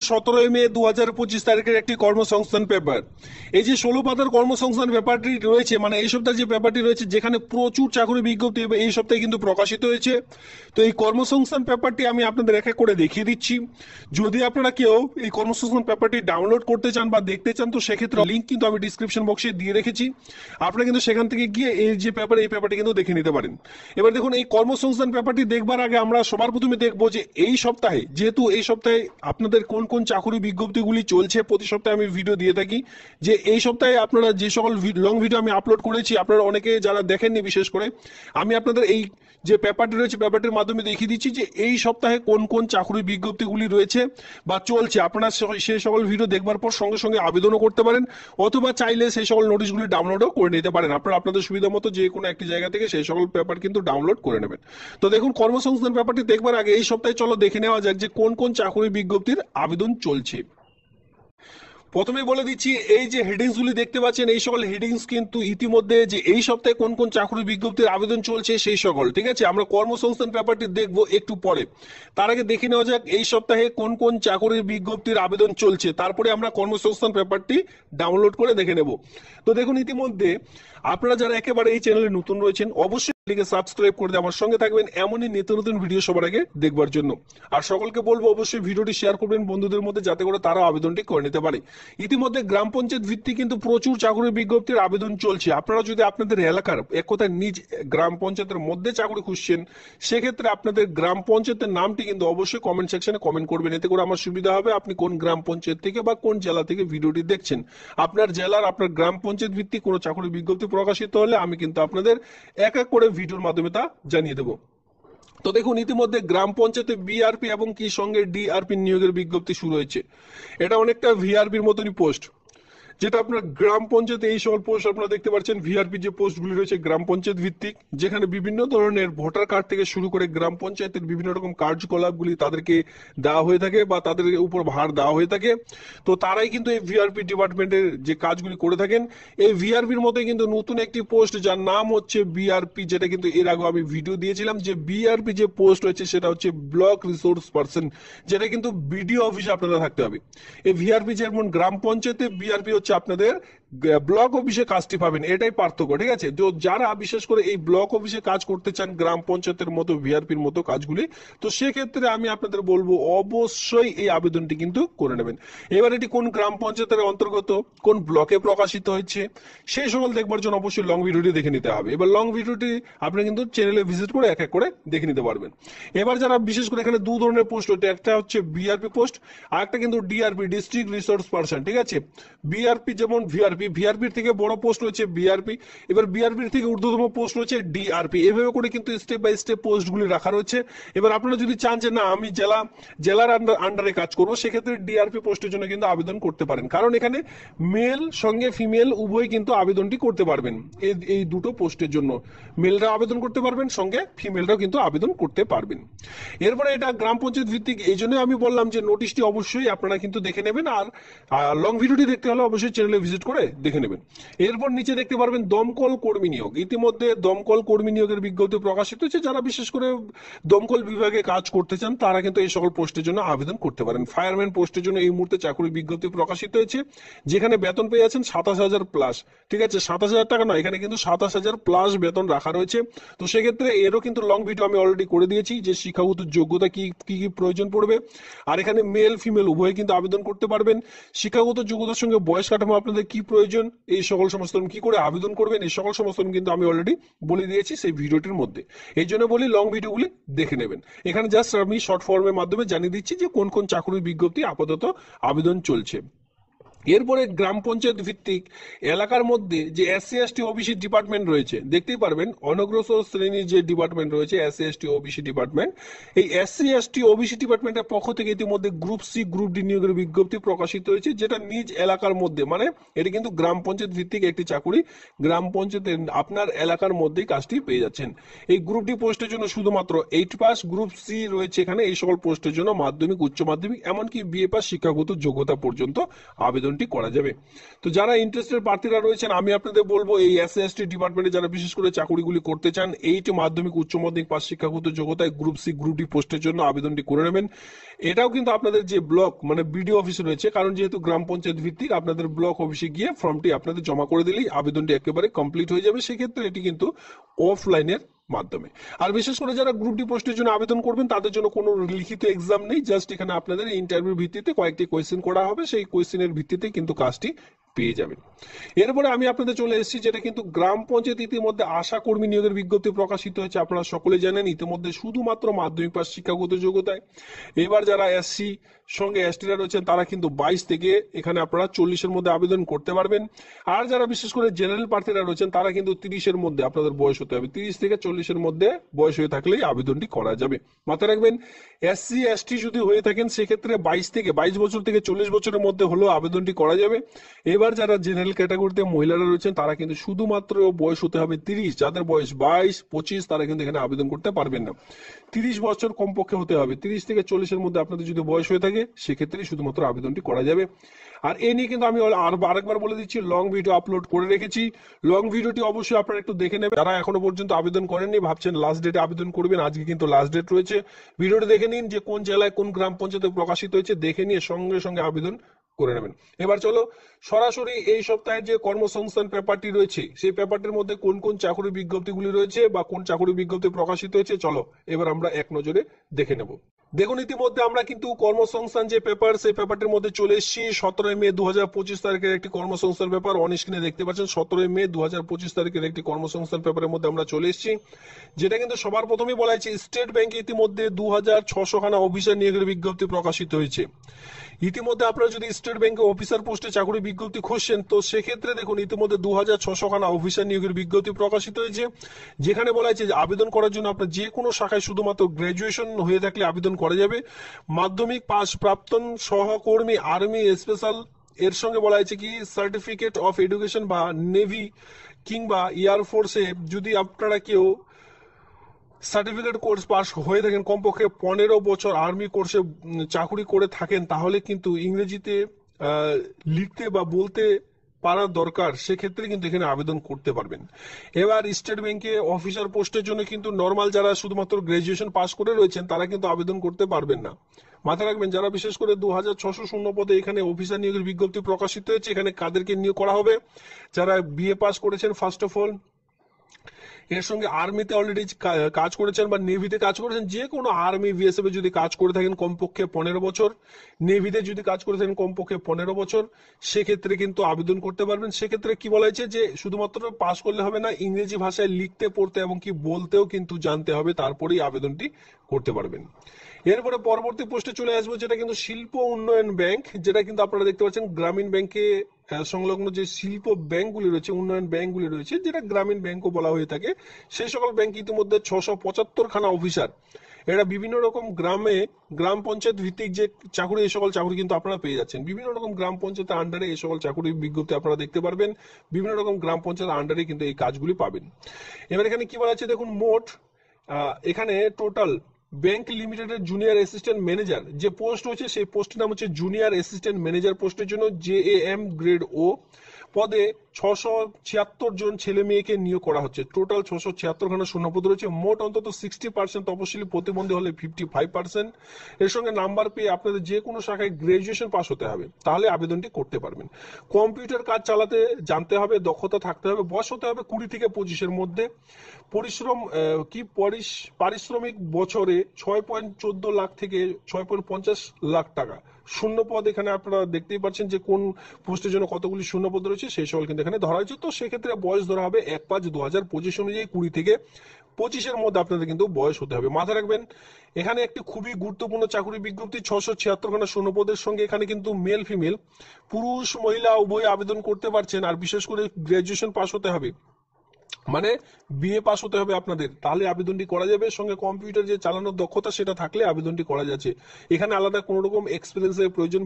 17 মে 2025 তারিখের একটি কর্মসংস্থান পেপার। এই যে 16 পাতার কর্মসংস্থান পেপারটি রয়েছে, মানে এই সপ্তাহে যে পেপারটি রয়েছে যেখানে প্রচুর চাকরি বিজ্ঞপ্তি এই সপ্তাহে কিন্তু প্রকাশিত হয়েছে। তো এই কর্মসংস্থান পেপারটি আমি আপনাদের এক এক করে দেখিয়ে দিচ্ছি। যদি আপনারা কেউ এই কর্মসংস্থান পেপারটি ডাউনলোড করতে চান বা দেখতে চান, তো সেক্ষেত্রে লিঙ্ক কিন্তু আমি ডিসক্রিপশন বক্সে দিয়ে রেখেছি। আপনারা কিন্তু সেখান থেকে গিয়ে এই যে পেপার, এই পেপারটি কিন্তু দেখে নিতে পারেন। এবার দেখুন, এই কর্মসংস্থান পেপারটি দেখবার আগে আমরা সবার প্রথমে দেখবো যে এই সপ্তাহে, যেহেতু এই সপ্তাহে আপনাদের কোন কোন চাকরি বিজ্ঞপ্তিগুলি চলছে, প্রতি সপ্তাহে আমি ভিডিও দিয়ে থাকি, যে এই সপ্তাহে আপনারা যে সকল লং ভিডিও আমি আপলোড করেছি, আপনারা অনেকে যারা দেখেননি বিশেষ করে, আমি আপনাদের এই যে পেপারটি রয়েছে পেপারটির মাধ্যমে দেখিয়ে দিচ্ছি যে এই সপ্তাহে কোন কোন চাকরি বিজ্ঞপ্তিগুলি রয়েছে বা চলছে। আপনারা সেই সকল ভিডিও দেখবার পর সঙ্গে সঙ্গে আবেদনও করতে পারেন, অথবা চাইলে সেই সকল নোটিশগুলি ডাউনলোডও করে নিতে পারেন। আপনারা আপনাদের সুবিধা মতো যে কোনো একটি জায়গা থেকে সেই সকল পেপার কিন্তু ডাউনলোড করে নেবেন। তো দেখুন, কর্মসংস্থান পেপারটি দেখবার আগে এই সপ্তাহে চলো দেখে নেওয়া যাক যে কোন কোন চাকরি বিজ্ঞপ্তির আবেদন চলছে। প্রথমে বলে দিচ্ছি, এই যে হেডিংস গুলি দেখতে পাচ্ছেন, এই সকল হেডিংস কিন্তু ইতিমধ্যে যে এই সপ্তাহে কোন কোন চাকরি বিজ্ঞপ্তির আবেদন চলছে সেই সকল, ঠিক আছে। আমরা কর্মসংস্থান পেপারটি দেখবো একটু পরে। তার আগে দেখে নেওয়া যাক এই সপ্তাহে কোন কোন চাকরির বিজ্ঞপ্তির আবেদন চলছে, তারপরে আমরা কর্মসংস্থান পেপারটি ডাউনলোড করে দেখে নেব। তো দেখুন, ইতিমধ্যে আপনারা যারা একেবারে এই চ্যানেলে নতুন রয়েছেন, অবশ্যই সাবস্ক্রাইব করে দিয়ে আমার সঙ্গে থাকবেন এমনই নিত্য নতুন ভিডিও সবার আগে দেখবার জন্য। আর সকলকে বলবো অবশ্যই ভিডিওটি শেয়ার করবেন বন্ধুদের মধ্যে, যাতে করে তারা আবেদনটি করে নিতে পারে। ইতিমধ্যে গ্রাম পঞ্চায়েত ভিত্তিক কিন্তু প্রচুর চাকরি বিজ্ঞপ্তির আবেদন চলছে। আপনারা যদি আপনাদের এলাকার এক কথায় নিজ গ্রাম পঞ্চায়েতের মধ্যে চাকরি খুঁজছেন, সেক্ষেত্রে আপনাদের গ্রাম পঞ্চায়েতের নামটি কিন্তু অবশ্যই কমেন্ট সেকশনে কমেন্ট করবেন, এতে করে আমার সুবিধা হবে আপনি কোন গ্রাম পঞ্চায়েত থেকে বা কোন জেলা থেকে ভিডিওটি দেখছেন। আপনার জেলার আপনার গ্রাম পঞ্চায়েত ভিত্তিক কোনো চাকরি বিজ্ঞপ্তি প্রকাশিত হলে আমি কিন্তু আপনাদের এক এক করে ভিডিওর মাধ্যমে তা জানিয়ে দেবো। তো দেখুন, ইতিমধ্যে গ্রাম পঞ্চায়েতে বিআরপি এবং কি সঙ্গে ডিআরপি নিয়োগের বিজ্ঞপ্তি শুরু হয়েছে। এটা অনেকটা ভিআরপির মতনই পোস্ট, যেটা আপনার গ্রাম পঞ্চায়েতে এই সকল পোস্ট আপনারা দেখতে পাচ্ছেন। ভিআরপি যে পোস্টগুলি রয়েছে গ্রাম পঞ্চায়েত ভিত্তিক, যেখানে বিভিন্ন ধরনের ভোটার কার্ড থেকে শুরু করে গ্রাম পঞ্চায়েতের বিভিন্ন রকম কার্যকলাপগুলি তাদেরকে দেওয়া হয়ে থাকে বা তাদের উপর ভার দেওয়া হয়ে থাকে। তো তারাই কিন্তু এই ভিআরপি ডিপার্টমেন্টের যে কাজগুলি করে থাকেন। এই ভিআরপির মধ্যে কিন্তু নতুন একটি পোস্ট যার নাম হচ্ছে বিআরপি, যেটা কিন্তু এর আগে আমি ভিডিও দিয়েছিলাম যে বিআরপি যে পোস্ট রয়েছে সেটা হচ্ছে ব্লক রিসোর্স পার্সন, যেটা কিন্তু বিডিও অফিসে আপনারা থাকতে হবে। এই ভিআরপি যেমন গ্রাম পঞ্চায়েতে, বিআরপি হচ্ছে আপনাদের ব্লক অফিসে কাজটি পাবেন, এটাই পার্থক্য, ঠিক আছে। তো যারা বিশেষ করে এই ব্লক অফিসে কাজ করতে চান গ্রাম পঞ্চায়েতের মতো ভিআরপির মতো কাজগুলি, তো সেক্ষেত্রে আমি আপনাদের বলবো অবশ্যই এই আবেদনটি কিন্তু করে নেবেন। এবার এটি কোন গ্রাম পঞ্চায়েতের অন্তর্গত, কোন ব্লকে প্রকাশিত হয়েছে, সেই সকল দেখবার জন্য অবশ্যই লং ভিডিওটি দেখে নিতে হবে। এবার লং ভিডিওটি আপনি কিন্তু চ্যানেলে ভিজিট করে এক এক করে দেখে নিতে পারবেন। এবার যারা বিশেষ করে এখানে দু ধরনের পোস্ট হচ্ছে, একটা হচ্ছে বিআরপি পোস্ট আর একটা কিন্তু ডিআরপি, ডিস্ট্রিক্ট রিসোর্স পার্সন, ঠিক আছে। বিআরপি যেমন ভিআরপির থেকে বড় পোস্ট রয়েছে বিআরপি, এবার বিআরপির থেকে ঊর্ধ্বতম পোস্ট রয়েছে ডিআরপি। এভাবে করে কিন্তু স্টেপ বাই স্টেপ পোস্টগুলি রাখা রয়েছে। এবার আপনারা যদি চান যে না আমি জেলার আন্ডারে কাজ করবো, সেক্ষেত্রে ডিআরপি পোস্টের জন্য কিন্তু আবেদন করতে পারেন, কারণ এখানে মেল সঙ্গে ফিমেল উভয় কিন্তু আবেদনটি করতে পারবেন। এই দুটো পোস্টের জন্য মেলরা আবেদন করতে পারবেন, সঙ্গে ফিমেলরাও কিন্তু আবেদন করতে পারবেন। এরপরে এটা গ্রাম পঞ্চায়েত ভিত্তিক, এই জন্য আমি বললাম যে নোটিশটি অবশ্যই আপনারা কিন্তু দেখে নেবেন। আর লং ভিডিওটি দেখতে হলে অবশ্যই চ্যানেলে ভিজিট করে দেখে নেবেন। এরপর নিচে দেখতে পারবেন দমকল কর্মী নিয়োগ। ইতিমধ্যে দমকল কর্মী নিয়োগের বিজ্ঞপ্তি প্রকাশিত হয়েছে। যারা বিশেষ করে দমকল বিভাগে কাজ করতে চান তারা কিন্তু এই সকল পোস্টের জন্য আবেদন করতে পারেন। ফায়ারম্যান পোস্টের জন্য এই মুহূর্তে চাকরির বিজ্ঞপ্তি প্রকাশিত হয়েছে, যেখানে বেতন পেয়ে যাচ্ছেন 27,000 প্লাস, ঠিক আছে। 27,000 টাকা নয়, এখানে কিন্তু 27,000 প্লাস বেতন রাখা রয়েছে। তো সেক্ষেত্রে এরও কিন্তু লং ভিডিও আমি অলরেডি করে দিয়েছি যে শিক্ষাগত যোগ্যতা কি কি প্রয়োজন পড়বে। আর এখানে মেল ফিমেল উভয়ে কিন্তু আবেদন করতে পারবেন। শিক্ষাগত যোগ্যতার সঙ্গে বয়স কাঠামো আপনাদের কি প্রয়োজন, এই সকল সমস্ত কি করে আবেদন করবেন, এই সকল সমস্ত কিন্তু আমি অলরেডি বলে দিয়েছি সেই ভিডিওটির মধ্যে। এই জন্য বলি লং ভিডিওগুলি দেখে নেবেন। এখানে জাস্ট আমি শর্ট ফর্মের মাধ্যমে জানিয়ে দিচ্ছি যে কোন কোন চাকরির বিজ্ঞপ্তি আপাতত আবেদন চলছে। এরপরে গ্রাম পঞ্চায়েত ভিত্তিক এলাকার মধ্যে যে এসসি এসটি ওবিসি ডিপার্টমেন্ট রয়েছে, দেখতেই পারবেন অনগ্রসর শ্রেণীর যে ডিপার্টমেন্ট রয়েছে এসসি এসটি ওবিসি ডিপার্টমেন্ট, এই এসসি এসটি ওবিসি ডিপার্টমেন্টের পক্ষ থেকে ইতিমধ্যে গ্রুপ সি গ্রুপ ডি নিয়োগের বিজ্ঞপ্তি প্রকাশিত হয়েছে, যেটা নিজ এলাকার মধ্যে, মানে এটি কিন্তু গ্রাম পঞ্চায়েত ভিত্তিক একটি চাকরি, গ্রাম পঞ্চায়েতের আপনার এলাকার মধ্যেই কাজটি পেয়ে যাচ্ছেন। এই গ্রুপ ডি পোস্টের জন্য শুধুমাত্র 8 পাস, গ্রুপ সি রয়েছে এখানে এই সকল পোস্টের জন্য মাধ্যমিক, উচ্চ মাধ্যমিক, এমনকি বিএ পাস শিক্ষাগত যোগ্যতা পর্যন্ত আবেদন আবেদনটি করা যাবে। তো যারা ইন্টারেস্টেড প্রার্থীরা রয়েছেন, আমি আপনাদের বলবো এই এসসি এসটি ডিপার্টমেন্টে যারা বিশেষ করে চাকুরিগুলি করতে চান, এইটি মাধ্যমিক উচ্চ মাধ্যমিক পাস শিক্ষাগত যোগ্যতায় গ্রুপ সি গ্রুপ ডি পোস্টের জন্য আবেদনটি করে নেবেন। এটাও কিন্তু আপনাদের যে ব্লক মানে বিডিও অফিস রয়েছে, কারণ যেহেতু গ্রাম পঞ্চায়েত ভিত্তিক, আপনাদের ব্লক অফিসে গিয়ে ফর্মটি আপনাদের জমা করে দিলেই আবেদনটি একেবারে কমপ্লিট হয়ে যাবে। সেক্ষেত্রে এটি কিন্তু অফলাইনের মাধ্যমে। আর বিশেষ করে যারা গ্রুপ ডি পোস্টের জন্য আবেদন করবেন তাদের জন্য কোনো লিখিত এক্সাম নেই, জাস্ট এখানে আপনাদের ইন্টারভিউ ভিত্তিতে কয়েকটি কোয়েশ্চেন করা হবে, সেই কোয়েশ্চেনের ভিত্তিতে কিন্তু কাজটি পেয়ে যাবেন। এরপরে আমি আপনাদের চলে এসেছি, যেটা কিন্তু গ্রাম পঞ্চায়েত ইতিমধ্যে আশা কর্মী নিয়োগের বিজ্ঞপ্তি প্রকাশিত হয়েছে। আপনারা সকলে জানেন ইতিমধ্যে শুধুমাত্র মাধ্যমিক পাস শিক্ষাগত যোগ্যতায়। এবার যারা এসসি সঙ্গে এসটিরা রয়েছেন তারা কিন্তু 22 থেকে এখানে আপনারা 40-এর মধ্যে আবেদন করতে পারবেন। আর যারা বিশেষ করে জেনারেল প্রার্থীরা রয়েছেন তারা কিন্তু 30-এর মধ্যে আপনাদের বয়স হতে হবে, 30 থেকে 40-এর মধ্যে বয়স হয়ে থাকলেই আবেদনটি করা যাবে। মাথায় রাখবেন, এসসি এসটি যদি হয়ে থাকেন সেক্ষেত্রে 22 বছর থেকে 40 বছরের মধ্যে হলেও আবেদনটি করা যাবে। এবার যারা জেনারেল ক্যাটাগরিতে মহিলারা রয়েছেন তারা কিন্তু শুধুমাত্র বয়স হতে হবে 30, যাদের বয়স 22-25 তারা কিন্তু এখানে আবেদন করতে পারবেন না। 30 বছর কমপক্ষে হতে হবে, 30 থেকে 40-এর মধ্যে আপনাদের যদি বয়স হয়ে থাকে সেক্ষেত্রে শুধুমাত্র আবেদনটি করা যাবে। আর এ নিয়ে কিন্তু আমি আরেকবার বলে দিচ্ছি, লং ভিডিও আপলোড করে রেখেছি, লং ভিডিওটি অবশ্যই আপনারা একটু দেখে নেবেন। যারা এখনো পর্যন্ত আবেদন করেননি, ভাবছেন লাস্ট ডেটে আবেদন করবেন, আজকে কিন্তু লাস্ট ডেট রয়েছে। ভিডিওটি দেখে নিন যে কোন জেলায় কোন গ্রাম পঞ্চায়েতে প্রকাশিত হয়েছে, দেখে নিয়ে সঙ্গে সঙ্গে আবেদন করে নেবেন। এবার চলো সরাসরি এই সপ্তাহের যে কর্মসংস্থান পেপারটি রয়েছে সেই পেপারটির মধ্যে কোন কোন চাকরি বিজ্ঞপ্তিগুলি রয়েছে বা কোন চাকরি বিজ্ঞপ্তি প্রকাশিত হয়েছে, চলো এবার আমরা এক নজরে দেখে নেব। দেখুন, ইতিমধ্যে আমরা কিন্তু কর্মসংস্থান যে পেপার সেই পেপারটির মধ্যে চলে এসেছি। 17 মে 2025 তারিখের একটি কর্মসংস্থান পেপার অন স্ক্রিনে দেখতে পাচ্ছেন। 17 মে 2025 তারিখের একটি কর্মসংস্থান পেপারের মধ্যে আমরা চলে এসেছি, যেটা কিন্তু সবার প্রথমেই বলা হয়েছে স্টেট ব্যাংকে ইতিমধ্যে 2600 খানা অফিসার নিয়োগের বিজ্ঞপ্তি প্রকাশিত হয়েছে। ইতিমধ্যে আপনারা যদি স্টেট ব্যাংকে অফিসার পোস্টে চাকরি বিজ্ঞপ্তি খুঁজছেন তো সেক্ষেত্রে দেখুন ইতিমধ্যে 2600 খানা অফিসার নিয়োগের বিজ্ঞপ্তি প্রকাশিত হয়েছে, যেখানে বলা হয়েছে যে আবেদন করার জন্য আপনার যে কোনো শাখায় শুধুমাত্র গ্রাজুয়েশন হয়ে থাকলে আবেদন করা যাবে। মাধ্যমিক পাস প্রাক্তন সহকর্মী আর্মি স্পেশাল, এর সঙ্গে বলা হয়েছে কি সার্টিফিকেট অফ এডুকেশন বা নেভি কিংবা এয়ারফোর্সে যদি আপনারা কেউ সার্টিফিকেট কোর্স পাস হয়ে থাকেন, কমপক্ষে 15 বছর আর্মি কোর্সে চাকরি করে থাকেন, তাহলে কিন্তু ইংরেজিতে লিখতে বা বলতে পারার দরকার, সেক্ষেত্রে কিন্তু এখানে আবেদন করতে পারবেন। এবার স্টেট ব্যাংকে অফিসার পোস্টের জন্য কিন্তু নর্মাল যারা শুধুমাত্র গ্রাজুয়েশন পাস করে রয়েছেন তারা কিন্তু আবেদন করতে পারবেন না। মাথায় রাখবেন, যারা বিশেষ করে 2600 শূন্য পদে এখানে অফিসার নিয়োগের বিজ্ঞপ্তি প্রকাশিত হয়েছে, এখানে কাদেরকে নিয়োগ করা হবে, যারা বিএ পাস করেছেন ফার্স্ট অফ অল, এর সঙ্গে আর্মিতে অলরেডি কাজ করেছেন বা নেভিতে কাজ করেছেন, যে কোনো আর্মি বিএসএফ যদি কাজ করে থাকেন কমপক্ষে 15 বছর, নেভিতে যদি কাজ করে থাকেন কমপক্ষে 15 বছর, সেক্ষেত্রে কিন্তু আবেদন করতে পারবেন। সেক্ষেত্রে কি বলা হয়েছে যে শুধুমাত্র পাস করলে হবে না, ইংরেজি ভাষায় লিখতে পড়তে এবং কি বলতেও কিন্তু জানতে হবে, তারপরেই আবেদনটি করতে পারবেন। এরপরে পরবর্তী পোস্টে চলে আসবো, যেটা কিন্তু শিল্প উন্নয়ন ব্যাংক, যেটা কিন্তু আপনারা দেখতে পাচ্ছেন গ্রামীণ ব্যাংকে সংলগ্ন যে শিল্প ব্যাংকগুলি রয়েছে, উন্নয়ন ব্যাংকগুলি রয়েছে, যেটা গ্রামীণ ব্যাংকও বলা হয়ে থাকে, সেই সকল ব্যাংক ইতিমধ্যে 675 খানা অফিসার, এরা বিভিন্ন রকম গ্রাম পঞ্চায়েত ভিত্তিক যে চাকরি, এই সকল চাকরি কিন্তু আপনারা পেয়ে যাচ্ছেন। বিভিন্ন রকম গ্রাম পঞ্চায়েতের আন্ডারে এই সকল চাকরি বিজ্ঞপ্তি আপনারা দেখতে পারবেন, বিভিন্ন রকম গ্রাম পঞ্চায়েতের আন্ডারে কিন্তু এই কাজগুলি পাবেন। এবার এখানে কি বলা আছে দেখুন, মোট এখানে টোটাল ব্যাংক লিমিটেডের জুনিয়র অ্যাসিস্ট্যান্ট ম্যানেজার যে পোস্ট হচ্ছে সেই পোস্টের নাম হচ্ছে জুনিয়র অ্যাসিস্ট্যান্ট ম্যানেজার পোস্টের জন্য JAM গ্রেড ও পদে 676 জন ছেলে মেয়েকে নিয়োগ করা হচ্ছে। টোটাল 676 খানা শূন্যপদ রয়েছে। মোট অন্তত 60% তপশিলি, প্রতিবন্ধী হলে 55%। এর সঙ্গে নাম্বার পেয়ে আপনাদের যে কোনো শাখায় গ্রাজুয়েশন পাস হতে হবে, তাহলে আবেদনটি করতে পারবেন। কম্পিউটার কাজ চালাতে জানতে হবে, দক্ষতা থাকতে হবে, বয়স হতে হবে 20 থেকে 25-এর মধ্যে। পারিশ্রমিক বছরে 6.14 লাখ থেকে 6.50 লাখ টাকা। শূন্য পদ এখানে আপনারা দেখতেই পাচ্ছেন যে কোন পোস্টের জন্য কতগুলি শূন্য পদ রয়েছে, সেই সকল কিন্তু এখানে ধরা হয়েছে। তো সেক্ষেত্রে বয়স ধরা হবে 1/5/2025 অনুযায়ী 20 থেকে 25-এর মধ্যে আপনাদের কিন্তু বয়স হতে হবে। মাথায় রাখবেন, এখানে একটি খুবই গুরুত্বপূর্ণ চাকরি বিজ্ঞপ্তি, 676 খানা শূন্য পদের সঙ্গে এখানে কিন্তু মেল ফিমেল পুরুষ মহিলা উভয় আবেদন করতে পারছেন। আর বিশেষ করে গ্রাজুয়েশন পাস হতে হবে, মানে বিএ পাস হতে হবে আপনাদের, তাহলে আবেদনটি করা যাবে। সঙ্গে কম্পিউটার যে চালানোর দক্ষতা সেটা থাকলে আবেদনটি করা যাচ্ছে। এখানে আলাদা কোনো রকম এক্সপিরিয়েন্সের প্রয়োজন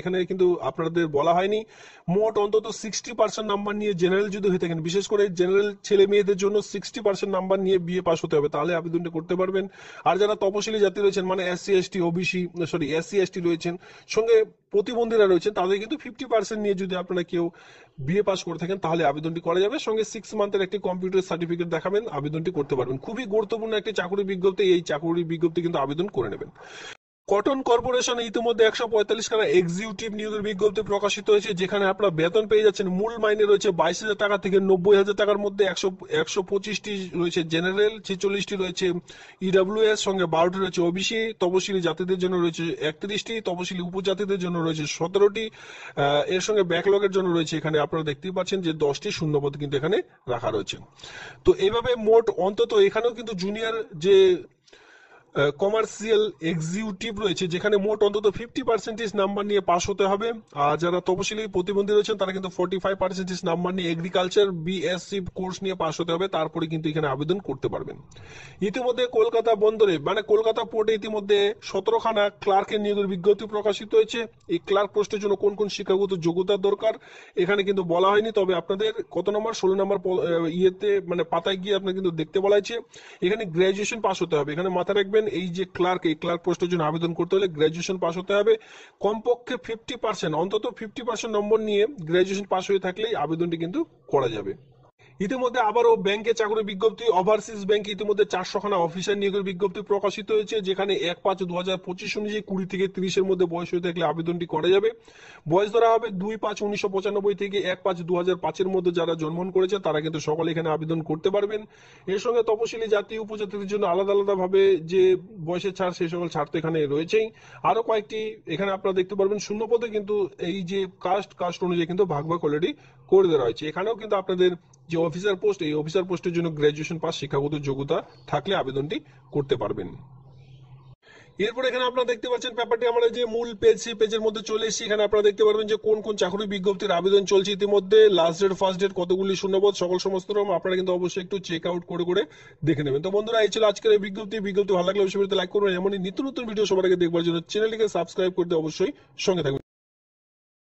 এখানে কিন্তু আপনাদের বলা হয়নি। মোট অন্তত 60% নাম্বার নিয়ে জেনারেল যদি হয়ে থাকেন, বিশেষ করে জেনারেল ছেলে মেয়েদের জন্য 60% নাম্বার নিয়ে বিএ পাস হতে হবে, তাহলে আবেদনটি করতে পারবেন। আর যারা তপশিলি জাতি রয়েছেন, মানে এসসি এসটি রয়েছেন, সঙ্গে প্রতিবন্ধীরা রয়েছেন তাদের কিন্তু 50% নিয়ে যদি আপনারা কেউ বিএ পাস করে থাকেন তাহলে আবেদনটি করা যাবে, সঙ্গে 6 মান্থের একটি কম্পিউটার সার্টিফিকেট দেখাবেন, আবেদনটি করতে পারবেন। খুবই গুরুত্বপূর্ণ একটি চাকরি বিজ্ঞপ্তি, এই চাকরি বিজ্ঞপ্তি কিন্তু আবেদন করে নেবেন। কটন কর্পোরেশনে ইতিমধ্যে 145 খানা এক্সিকিউটিভ নিয়োগের বিজ্ঞপ্তি প্রকাশিত হয়েছে, যেখানে আপনারা বেতন পেয়ে যাচ্ছেন। মূল মাইনে রয়েছে 22,000 টাকা থেকে 90,000 টাকার মধ্যে। 125টি রয়েছে জেনারেল, 46টি রয়েছে ইডব্লিউএস, সঙ্গে 12টি রয়েছে ওবিসি। তপশিলি জাতিদের জন্য রয়েছে 31টি, তপশিলি উপজাতিদের জন্য রয়েছে 17টি। এর সঙ্গে ব্যাকলগের জন্য রয়েছে এখানে আপনারা দেখতেই পাচ্ছেন যে 10টি শূন্যপদ কিন্তু এখানে রাখা রয়েছে। তো এইভাবে মোট অন্তত এখানেও কিন্তু জুনিয়র যে কমার্শিয়াল এক্সিকিউটিভ রয়েছে, যেখানে মোট অন্তত 50% নাম্বার নিয়ে পাস হতে হবে। আর যারা তপশিলি প্রতিবন্ধী রয়েছেন তারা কিন্তু 45% নাম্বার নিয়ে এগ্রিকালচার বিএসসি কোর্স নিয়ে পাস হতে হবে, তারপরে কিন্তু এখানে আবেদন করতে পারবেন। ইতিমধ্যে কলকাতা বন্দরে মানে কলকাতা পোর্টে ইতিমধ্যে 17 খানা ক্লার্কের নিয়োগের বিজ্ঞপ্তি প্রকাশিত হয়েছে। এই ক্লার্ক পোস্টের জন্য কোন কোন শিক্ষাগত যোগ্যতার দরকার এখানে কিন্তু বলা হয়নি, তবে আপনাদের কত নম্বর 16 নম্বর ইয়েতে মানে পাতায় গিয়ে আপনার কিন্তু দেখতে বলা হয়েছে। এখানে গ্রাজুয়েশন পাস হতে হবে। এখানে মাথায় রাখবেন এই যে ক্লার্ক, এই ক্লার্ক পোস্টের জন্য আবেদন করতে হলে গ্রাজুয়েশন পাস হতে হবে। কমপক্ষে 50% অন্তত 50% নম্বর নিয়ে গ্রাজুয়েশন পাস হয়ে থাকলেই আবেদনটি কিন্তু করা যাবে। ইতিমধ্যে আবারও ব্যাংকে চাকরির বিজ্ঞপ্তি, ওভারসিজ ব্যাংকে ইতিমধ্যে 400 খানা অফিসার নিয়োগের বিজ্ঞপ্তি প্রকাশিত হয়েছে, যেখানে 1/5/2025 অনুযায়ী 20 থেকে 30-এর মধ্যে বয়স হয়ে থাকলে আবেদনটি করা যাবে। বয়স ধরা হবে 2/5/1995 থেকে 1/5/2005-এর মধ্যে যারা জন্মগ্রহণ করেছে তারা কিন্তু সকলে এখানে আবেদন করতে পারবেন। এর সঙ্গে তপশিলি জাতি উপজাতিদের জন্য আলাদা আলাদা ভাবে যে বয়সের ছাড়, সেই সকল ছাড় তো এখানে রয়েছেই। আরো কয়েকটি এখানে আপনারা দেখতে পারবেন শূন্যপদে কিন্তু এই যে কাস্ট অনুযায়ী কিন্তু ভাগ ভাগ অলরেডি করে দেওয়া হয়েছে। এখানেও কিন্তু আপনাদের যে অফিসার পোস্ট, এই অফিসার পোস্টের জন্য গ্রাজুয়েশন পাস শিক্ষাগত যোগ্যতা থাকলে আবেদনটি করতে পারবেন। এরপর এখানে আপনারা দেখতে পাচ্ছেন পেপারটি আমরা যে মূল পেজ, সেই পেজের মধ্যে চলে এসেছি। এখানে আপনারা দেখতে পারবেন যে কোন কোন চাকরি বিজ্ঞপ্তির আবেদন চলছে ইতিমধ্যে, লাস্ট ডেট, ফার্স্ট ডেট, কতগুলি শূন্যপদ, সকল সমস্ত রকম আপনারা কিন্তু অবশ্যই একটু চেক আউট করে করে দেখে নেবেন। তো বন্ধুরা, এই ছিল আজকের এই বিজ্ঞপ্তি ভালো লাগলে অবশ্যই লাইক করবেন। এমনই নিত্য নতুন ভিডিও সবার আগে দেখবার জন্য চ্যানেলটিকে সাবস্ক্রাইব করতে অবশ্যই সঙ্গে থাকবেন।